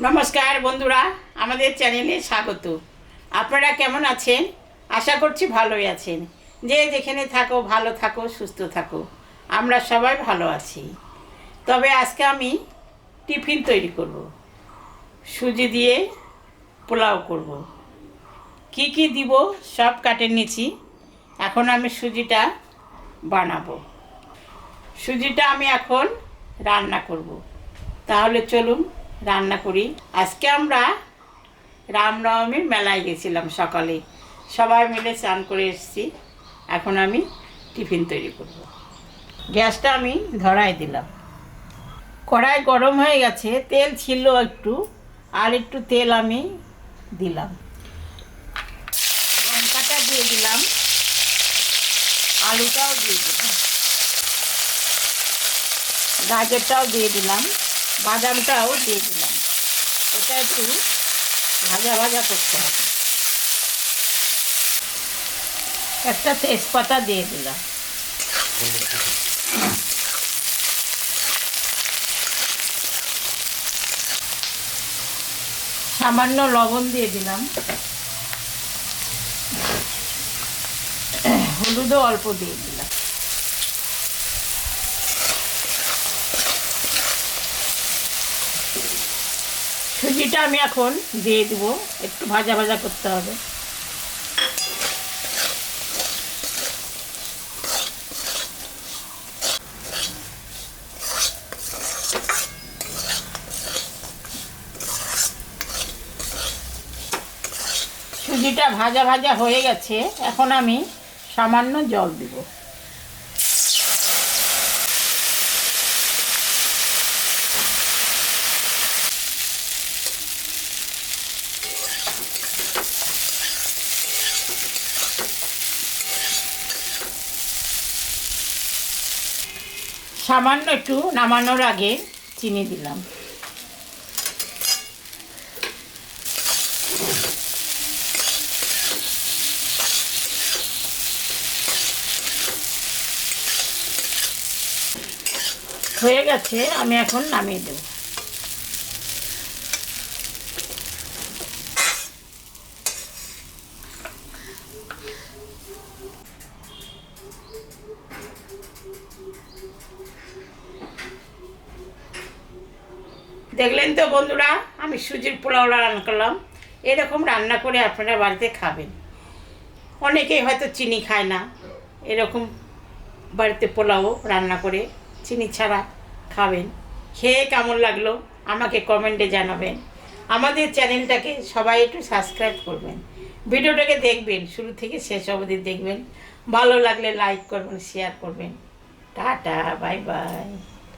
নমস্কার বন্ধুরা, আমাদের চ্যানেলে স্বাগত। আপনারা কেমন আছেন? আশা করছি ভালোই আছেন। যে যেখানে থাকো ভালো থাকো, সুস্থ থাকো। আমরা সবাই ভালো আছি। তবে আজকে আমি টিফিন তৈরি করব। সুজি দিয়ে পোলাও করব। কি কি দিব সব কাটে নিয়েছি। এখন আমি সুজিটা বানাবো। সুজিটা আমি এখন রান্না করব। তাহলে চলুন রান্না করি। আজকে আমরা রামনবমীর মেলায় গেছিলাম সকালে, সবাই মিলে স্নান করে এসেছি। এখন আমি টিফিন তৈরি করব। গ্যাসটা আমি ধরাই দিলাম। কড়াই গরম হয়ে গেছে, তেল ছিল একটু, আর একটু তেল আমি দিলাম। লঙ্কাটা দিয়ে দিলাম, আলুটাও দিয়ে দিলাম, গাজরটাও দিয়ে দিলাম, বাদামটাও দিয়ে দিলাম। এটা একটু ভাজা ভাজা করতে হবে। একটা তেজপাতা দিয়ে দিলাম। সামান্য লবণ দিয়ে দিলাম, হলুদও অল্প দিয়ে দিলাম। সুজিটা আমি এখন দিয়ে দেবো, একটু ভাজা ভাজা করতে হবে। সুজিটা ভাজা ভাজা হয়ে গেছে, এখন আমি সামান্য জল দিব। সামান্য একটু নামানোর আগে চিনি দিলাম। হয়ে গেছে, আমি এখন নামিয়ে দেব। দেখলেন তো বন্ধুরা, আমি সুজির পোলাও রান্না করলাম। এরকম রান্না করে আপনারা বাড়িতে খাবেন। অনেকেই হয়তো চিনি খায় না, এরকম বাড়িতে পোলাও রান্না করে চিনি ছাড়া খাবেন। খেয়ে কেমন লাগলো আমাকে কমেন্টে জানাবেন। আমাদের চ্যানেলটাকে সবাই একটু সাবস্ক্রাইব করবেন। ভিডিওটাকে দেখবেন, শুরু থেকে শেষ অবধি দেখবেন। ভালো লাগলে লাইক করবেন, শেয়ার করবেন। Tata, bye bye.